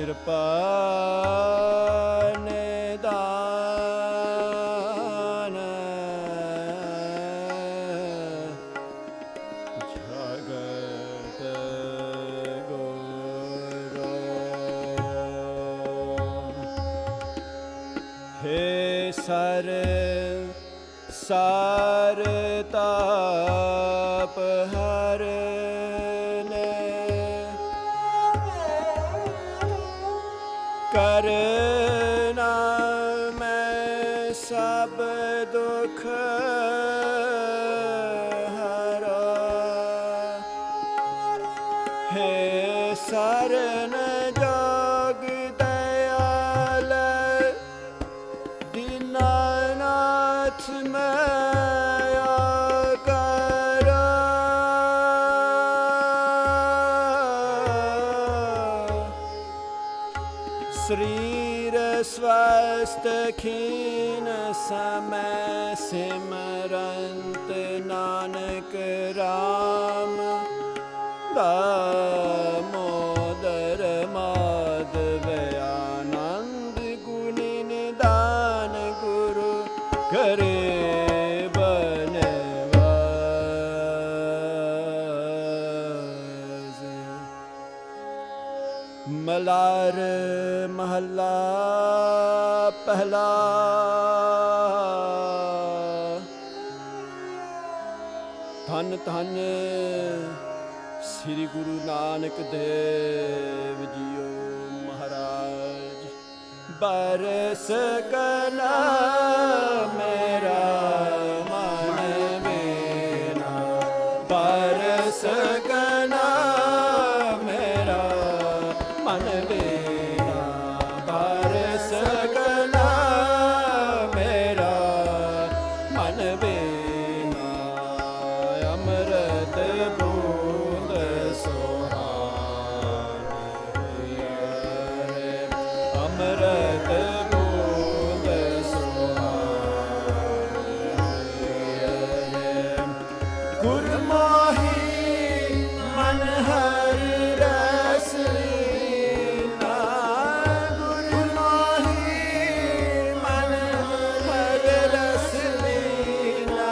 ਕਿਰਪਾ ਨਿਦਾਨ ਜਗਤ ਗੁਰੂ ਹੇ ਸਰ ਸਾਰ ਤਾਪ ਹਰਨੇ ਕਰਨਾ ਮੈਂ ਸਭ ਦੁਖ ਹਰਾ ਹੇ ਸਰਨ ਜੋਗ ਦਇਆਲ ਦੀਨਾਨਾਥ ਮੈਂ शरीर स्वस्थ खीन समय सिमरंत नानक राम दामोदर माधव आनंद गुणी निदान गुरु करे ਮਲਾਰ ਮਹੱਲਾ ਪਹਿਲਾ। ਧੰਨ ਧੰਨ ਸ੍ਰੀ ਗੁਰੂ ਨਾਨਕ ਦੇਵ ਜੀਓ ਮਹਾਰਾਜ। ਬਰਸ ਕਲਾ ਮੇਰਾ ਮਨ ਮੇਰਾ ਬਰਸ ਕਲਾ ਮੇਰਾ ਮਨ ਮੇਰਾ ਬਰਸ ਕਲਾ ਮੇਰਾ ਮਨ ਮੇਰਾ ਅੰਮ੍ਰਿਤ ਬੂੰਦ ਸੁਹਾਣੀ ਅੰਮ੍ਰਿਤ ਬੂੰਦ ਸੁਹਾਣੀ ਗੁਰਮੋਹੀ ਮਨ ਹਰਿ ਰਸ ਲੀਨਾ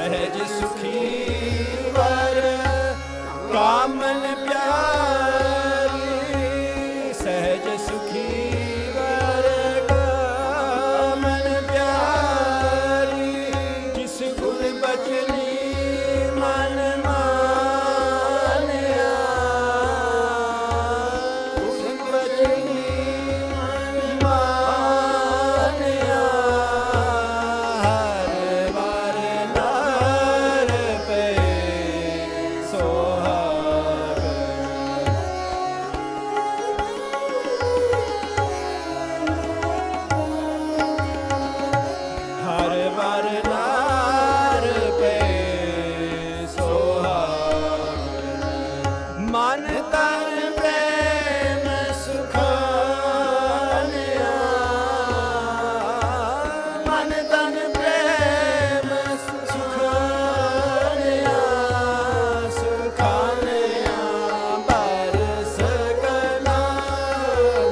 सहज सुखी वर कामन प्यारी, सहज सुखी वर कामन प्यारी, जिस गुण बचनी मन मानिया, गुण बचनी मन मानिया, हर बार नार पे सोहागन। हर बार नार पे सोहागन, मन तन प्रेम सुखानिया, मन तन प्रेम सुखानिया, सुखानिया बरस गना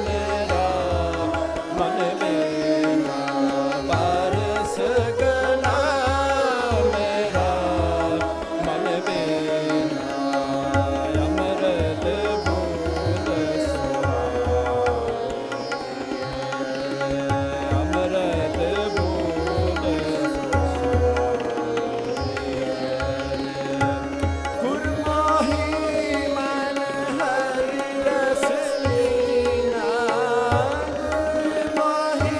मेरा मन बिना, बरस गना मेरा मन बिना, अमृत बूंद सुहाए, अमृत बूंद सुहाए। गुरमाही मन हरि रस लीना, गुरमाही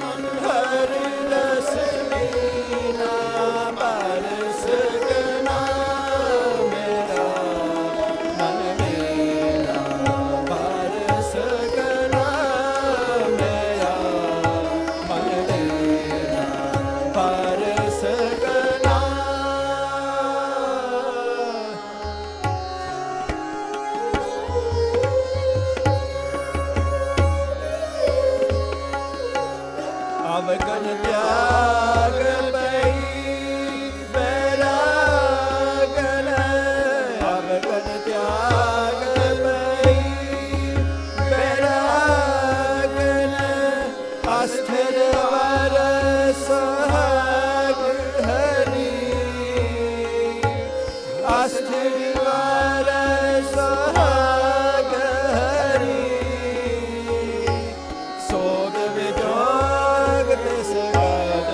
मन हरि रस लीना, बरस गना मेरा मन बिना, बरस गना मेरा मन बिना, बरस गना। अवगन त्याग पई बैरागन, अवगन त्याग पई बैरागन, अस्थिर वर सुहाग हरि, अस्थिर वर सुहाग हरि, सोग विजोग तिस गद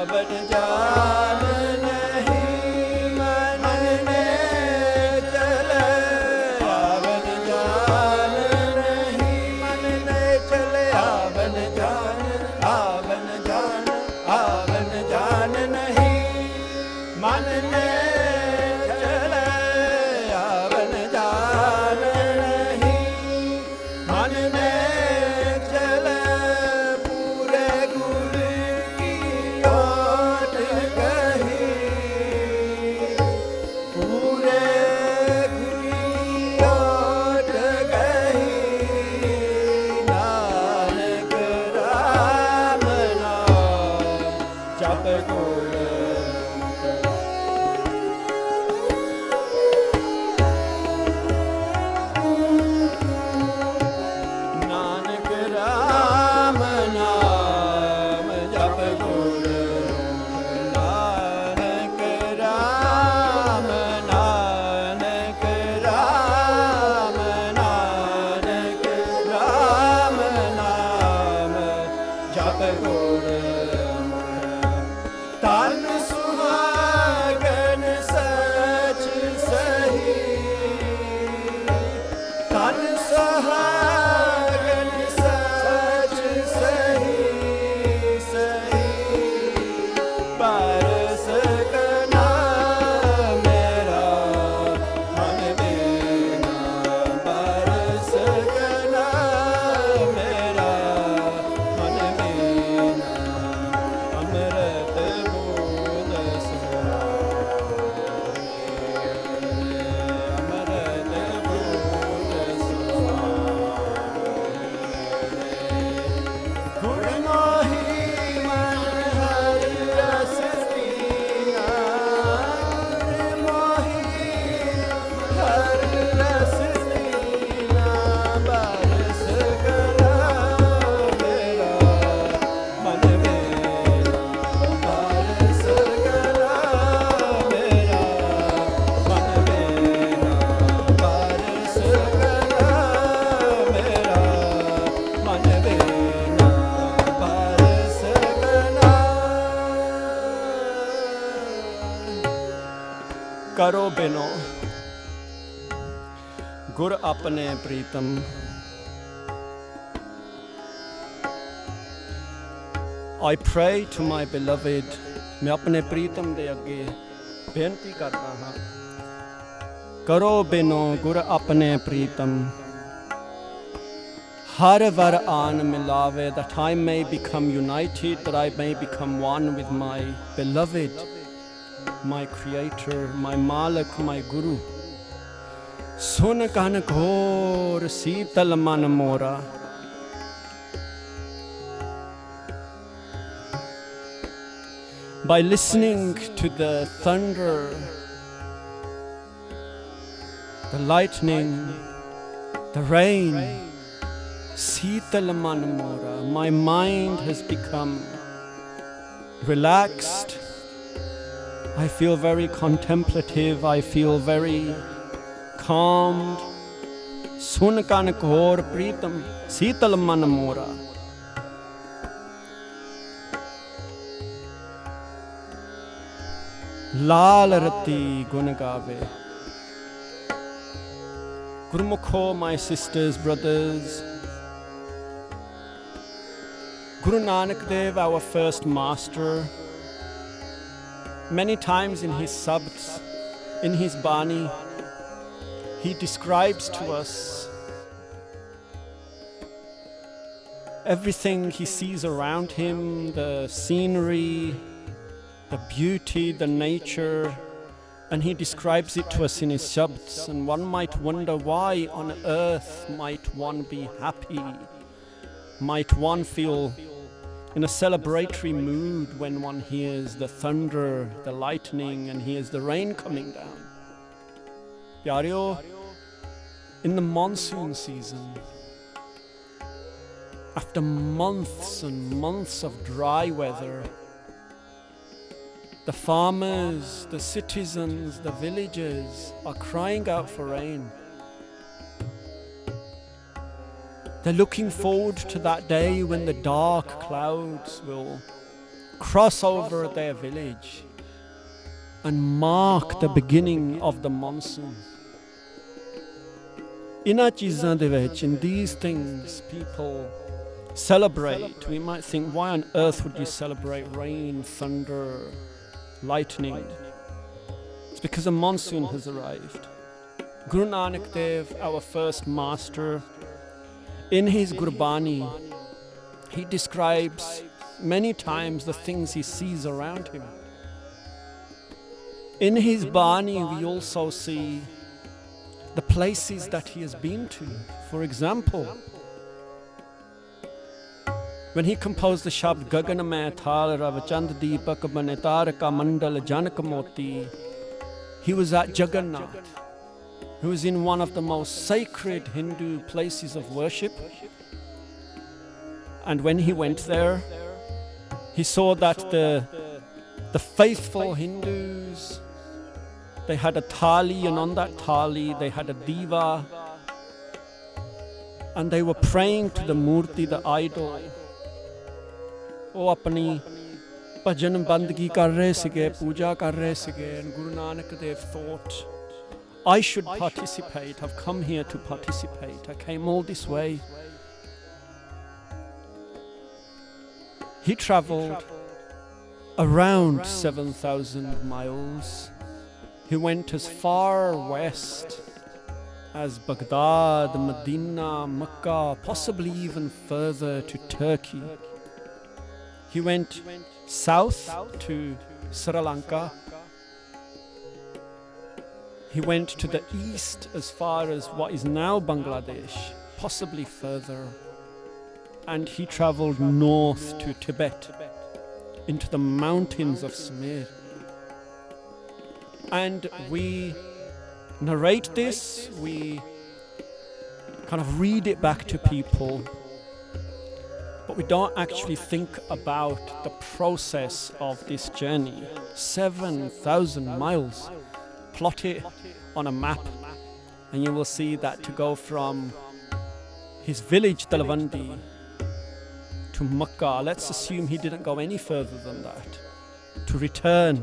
आवन जान नहीं मन ने चले आवन जान नहीं मन ने चले आवन जान नहीं मन ने चले आवन जान नहीं मन ने चले पूरे गुरु की ओट कही पूरे गुरु की ओट कही नानक राम नाम जप गुर नानक राम नाम जप गुर नानक राम नानक राम नानक राम नाम जप गुर तन सुहागन सच सही तन सुहागन सच सही सही बरस कना मेरा मन बिना बरस कना मेरा मन बिना अमृत बूंद अमृत बूंद गुण मोही मन हरि रस पिया गुण मोही हरि रस पिया बरस गला मेरा मन मेरा बरस गला मेरा मन मेरा बरस गला मेरा मन मेरा बरस गला करो बिनो गुर अपने प्रीतम I pray to my beloved मैं अपने प्रीतम दे अगे बेनती करता हाँ करो बिनो गुर अपने प्रीतम हर वर आन मिलावे that I may become united that I may become one with my beloved my creator my malak my guru सुन कन घोर शीतल मन मोरा by listening to the thunder the lightning the rain शीतल मन मोरा my mind has become relaxed I feel very contemplative I feel very calmed सुन कन घोर प्रीतम शीतल मन मोरा लाल रति गुण गावे Gurmukho, my sisters, brothers, Guru Nanak Dev, our first master, many times in his sabds, in his Bani, he describes to us everything he sees around him, the scenery, the beauty, the nature, and he describes it to us in his shabds. And one might wonder, why on earth might one be happy? Might one feel in a celebratory mood when one hears the thunder, the lightning, and hears the rain coming down? Pyareo, in the monsoon season, after months and months of dry weather, the farmers, the citizens, the villagers are crying out for rain. They're looking forward to that day when the dark clouds will cross over their village and mark the beginning of the monsoon. In these things, people celebrate. We might think, why on earth would you celebrate rain, thunder, lightning? It's because a monsoon has arrived. Guru Nanak Dev, our first master, in his Gurbani, he describes many times the things he sees around him. In his Bani, we also see the places that he has been to. For example, when he composed the Shabd Gagan Mein Thal Ravachand Deepak Bane Taraka Mandal Janak Moti, he was at Jagannath. He was in one of the most sacred Hindu places of worship. And when he went there, he saw that the faithful Hindus, they had a thali, and on that thali they had a diva, and they were praying to the murti, the idol. Oh, apni bhajan bandagi kar rahe sige, puja kar rahe sige. And Guru Nanak Dev thought, I should participate. I've come here to participate. I came all this way. He traveled around 7,000 miles. He went as far west as Baghdad, Medina, Mecca, possibly even further to Turkey. He went south to Sri Lanka. He went to the east as far as what is now Bangladesh, possibly further. And he traveled north to Tibet, into the mountains of Sumer. And we narrate this, we kind of read it back to people, but we don't actually think about the process of this journey. 7,000 miles. Plot it on a map, and you will see that to go from his village, Talwandi, to Makkah, let's assume he didn't go any further than that. To return,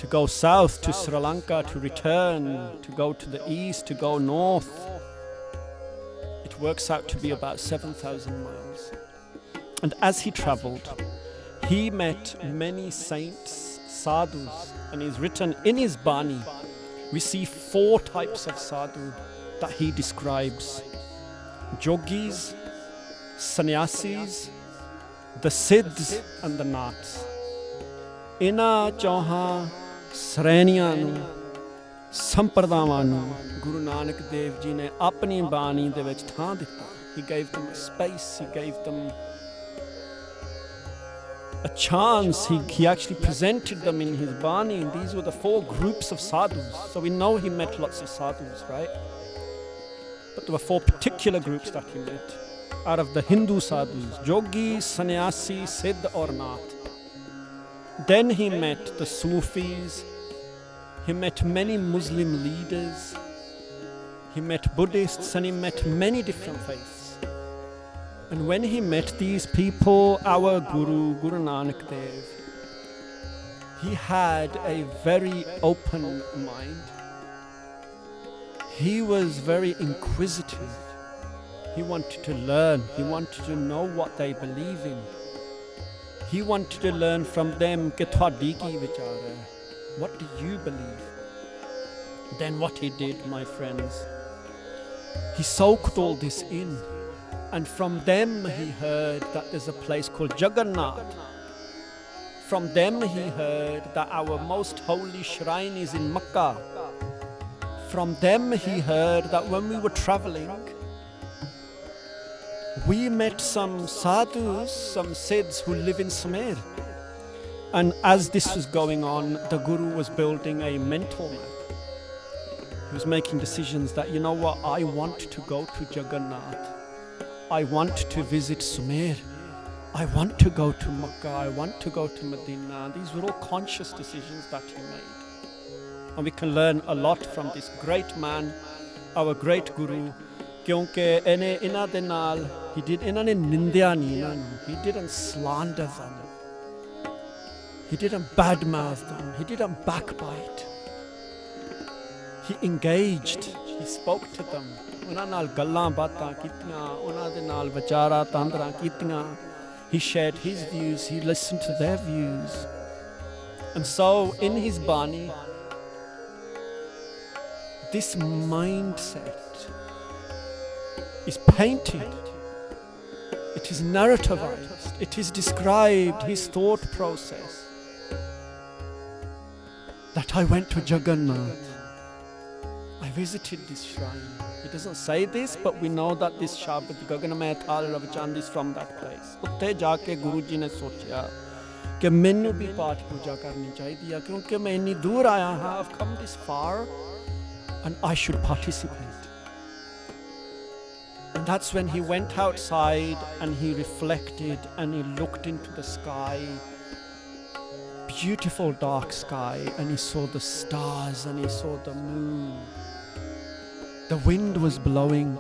to go south to Sri Lanka, to return, to go to the east, to go north. It works out to be about 7,000 miles. And as he traveled, he met many saints, sadhus, and he's written in his Bani, we see 4 types of sadhu that he describes. Jogis, sannyasis, the siddhs and the naths. Ina Chauhan Sreniyan nu, Sampradaਵਾਂ ਨੂੰ Guru Nanak Dev Ji ne apni Bani de vich thaan ditta. He gave them a space, he gave them a chance, he actually presented them in his Bani, and these were the 4 groups of sadhus. So we know he met lots of sadhus, right? But there were 4 particular groups that he met out of the Hindu sadhus: Jogi, Sannyasi, Siddh or Nath. Then he met the Sufis, he met many Muslim leaders, he met Buddhists, and he met many different faiths. And when he met these people, our Guru, Guru Nanak Dev, he had a very open mind. He was very inquisitive. He wanted to learn. He wanted to know what they believe in. He wanted to learn from them, ke ਤੁਹਾਡੀ ਕੀ ਵਿਚਾਰ ਹੈ? What do you believe? Then what he did, my friends, he soaked all this in. And from them he heard that there's a place called Jagannath. From them he heard that our most holy shrine is in Makkah. From them he heard that when we were traveling, we met some sadhus, some siddhs who live in Sumer. And as this was going on, the Guru was building a mental map. He was making decisions that, you know what, I want to go to Jagannath. I want to visit Sumer. I want to go to Makkah. I want to go to Medina. These were all conscious decisions that he made. And we can learn a lot from this great man, our great Guru. Kyonke ina de naal, he didn't slander them. He didn't badmouth them. He didn't backbite. He engaged. He spoke to them. ਉਹਨਾਂ ਨਾਲ ਗੱਲਾਂ ਬਾਤਾਂ ਕੀਤੀਆਂ, ਉਹਨਾਂ ਦੇ ਨਾਲ ਵਿਚਾਰਾਂ ਤਾਂਦਰਾਂ ਕੀਤੀਆਂ. He shared his views. He listened to their views. And so in his Bani, this mindset is painted. It is narrativized. It is described, his thought process. That I went to Jagannath. I visited this shrine. He doesn't say this, but we know that this Shabad, Gaganamay Thal Ravachand, is from that place. Utte jaake Guru Ji ne sochya कि मैनू भी पाठ पूजा करनी चाहिए क्योंकि मैं इतनी दूर आया हाँ, I've come this far and I should participate. And that's when he went outside and he reflected and he looked into the sky, beautiful dark sky, and he saw the stars and he saw the moon. The wind was blowing.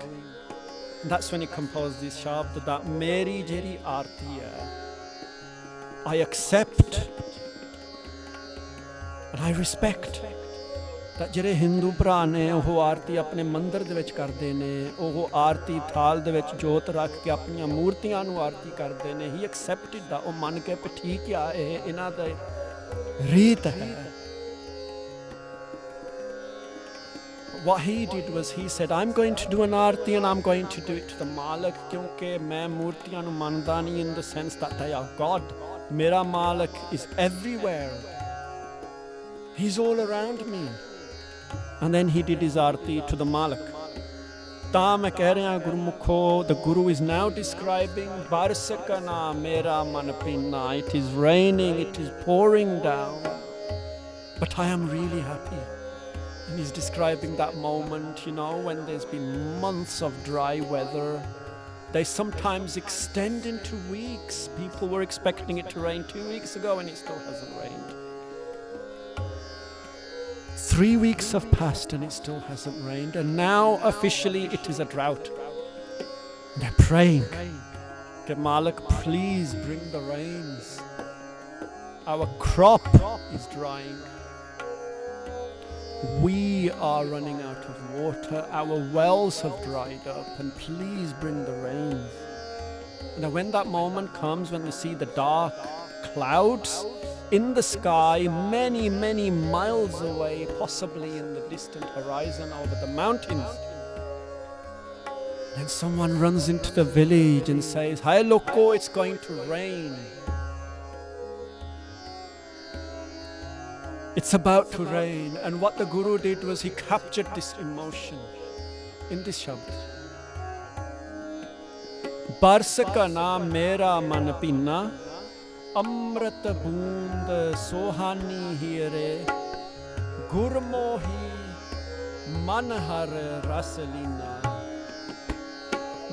And that's when he composed this shabd that Meri Jeri Aarti hai, I accept and I respect that ਜਿਹੜੇ ਹਿੰਦੂ ਭਰਾ ਨੇ ਉਹ ਆਰਤੀ ਆਪਣੇ ਮੰਦਿਰ ਦੇ ਵਿੱਚ ਕਰਦੇ ਨੇ, ਉਹ ਆਰਤੀ ਥਾਲ ਦੇ ਵਿੱਚ ਜੋਤ ਰੱਖ ਕੇ ਆਪਣੀਆਂ ਮੂਰਤੀਆਂ ਨੂੰ ਆਰਤੀ ਕਰਦੇ ਨੇ. ਹੀ ਐਕਸੈਪਟਡ ਦਾ, ਉਹ ਮੰਨ ਕੇ ਵੀ ਠੀਕ ਆ, ਇਹ ਇਹਨਾਂ ਦਾ ਰੀਤ ਹੈ. What he did was he said, I'm going to do an aarti and I'm going to do it to the Malik kyunki main murtiyan nu manda nahi in the sense that they are God. Mera Malik is everywhere. He's all around me. And then he did his aarti to the Malik. Ta main keh raha Gurmukho, the Guru is now describing Barsakana mera man pinna. It is raining, it is pouring down, but I am really happy. And he's describing that moment, you know, when there's been months of dry weather. They sometimes extend into weeks. People were expecting it to rain 2 weeks ago and it still hasn't rained. 3 weeks have passed and it still hasn't rained. And now officially it is a drought. They're praying, Malik, please bring the rains. Our crop is drying. We are running out of water. Our wells have dried up, and please bring the rains. Now when that moment comes, when we see the dark clouds in the sky many, many miles away, possibly in the distant horizon over the mountains, then someone runs into the village and says, "Hi loko, it's going to rain. It's about to rain." And what the Guru did was he captured this emotion in this shabd. Barsaka na mera man pinna, amrit boond sohani here, gurmohi man har rasalina.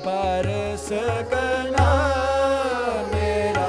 Barsaka na mera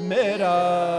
mera